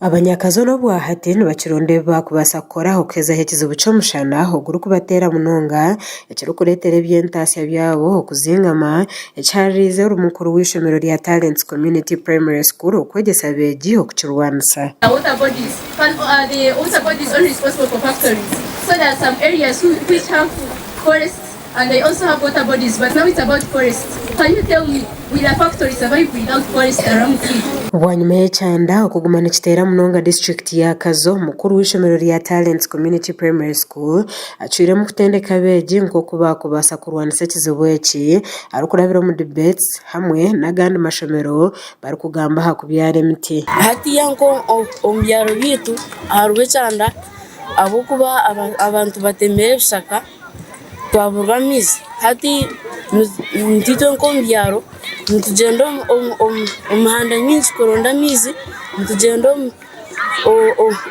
Abanyakazo no bwahati nibakironde bakubasa kora okeza hekizo buco mushana oguru kubatera munonga ekiro kuretera byentasi byabo okuzingama ekyarize urumukuru w'ishomero rya Talents Community Primary School okwegesa beji okukirwanisa. Water bodies the water bodies are responsible for factories, so there are some areas which have forests and they also have water bodies, but now it's about forests. Can you tell me, will a factory survive without forests around it? Bwanyuma y'ekyanda okugumana kitera munonga district ya Kazo mukuru w'ishomero rya Talents Community Primary School acwire mu kutendeka beji nk'uko bakubasa kurwanisa ekizibu eki arukurabira mu debates hamwe n'agandi mashomero bari kugamba hakubyara emiti hati yanko ombyaro bitu haruwe cyanda abo kuba abantu batemere bishaka twaburwa mizi hati ntito nko mbyaro ntugendo umuhanda nyinshi koronda mizi ntugendo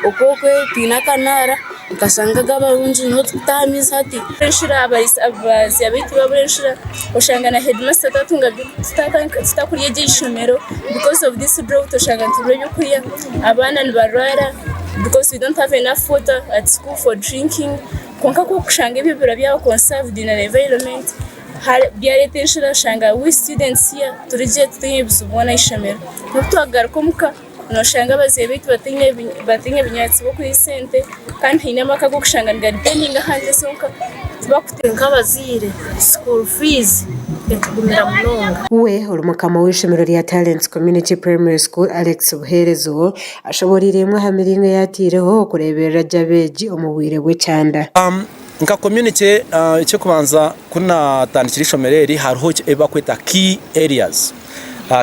okokwe tina kanara kasanga gabarunji no tutamizi hati enshira abazi abitu baburenshira oshangana headmaster tatunga tutakuriye gishomero because of this drought oshangana tubyo kuriya abana nibarwara because we don't have enough water at school for drinking konka ko kushanga ibibura byabo conserved in an environment byarete inshira shanga we students here turije tutibuzubona ishomero nutwagaruka muka noshanga baziye bitu batinye binyatsi bo kuri sente kandi hinamaka ko kushanga ngari pending hanze sonka tubakutenka bazire school fees ekugumira munonga we urumukama w'ishomero rya Talents Community Primary School Alex Buherezo ashoboriremwe hamiringa yatireho kureberera jabeji omubwire bwe cyanda nka community icyo kubanza kuna tandikira ishomero hariho eba kweta key areas.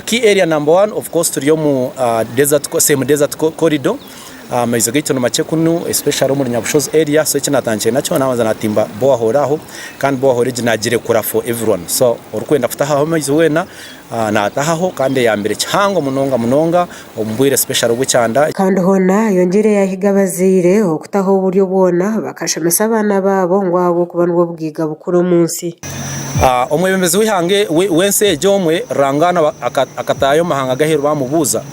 Key area number 1 of course turiyo mu desert corridor maizo gito no make kunu especially mu Nyabushozi area so cyanatangiye nacyo nabanza natimba bo ahoraho kandi bo ahore ginagire kura for everyone so urukwenda futaha maizo wena natahaho kandi ya mbere cyangwa munonga ombwire special bwo cyanda kandi hona yongere yahiga bazire okutaho uburyo bona bakashomesa abana babo ngwabo kubanwa bwiga bukuru munsi omwebembezi wihange wense jomwe rangana akatayo mahanga gahero bamubuza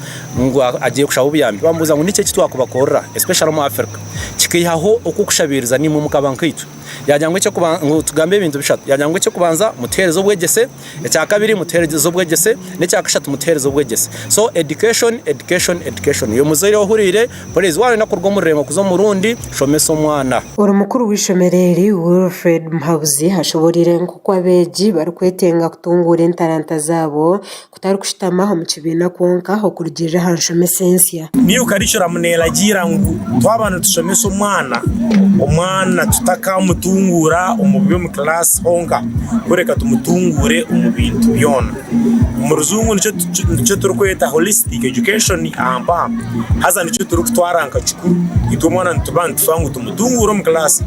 ngo agiye kushaba ubuyambi bamubuza ngo nice kitwakubakora especially mu Africa kikihaho okukushabiriza ni mu mukabankitu yajyangwe cyo kubanza tugambe ibintu bishatu yajyangwe cyo kubanza muterezo bwegese ecya kabiri muterezo bwegese n'ecya kashatu muterezo bwegese so education yo muzere ohurire polisi wari nakurwa mu rengo kuzo murundi shomeso mwana urumukuru w'ishomereri Wilfred Mhabuzi hashoborire nko abeji bari kwetenga kutungura intaranta zabo kutari kushitama mu kibina konka ho kurugirira hanshomesensia niyo karishora munela gira ngo twabana tushomeso umwana tutaka mutungura umubyo mu class honga kureka tumutungure umubintu byona mu ruzungu nico turukweta holistic education amba haza nico turukutwaranka kikuru itumwana ntubantu fangu tumutungura mu class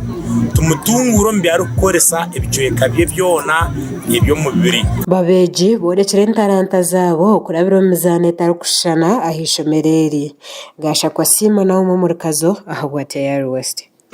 tumutungura mbyaro koresa ebicoyeka bye byona ibyo mubiri babeji borekere intaranta zabo kurabira mizane tarukushana ahishomereri gasha kwa sima na mu Kazo ahagwate ya West.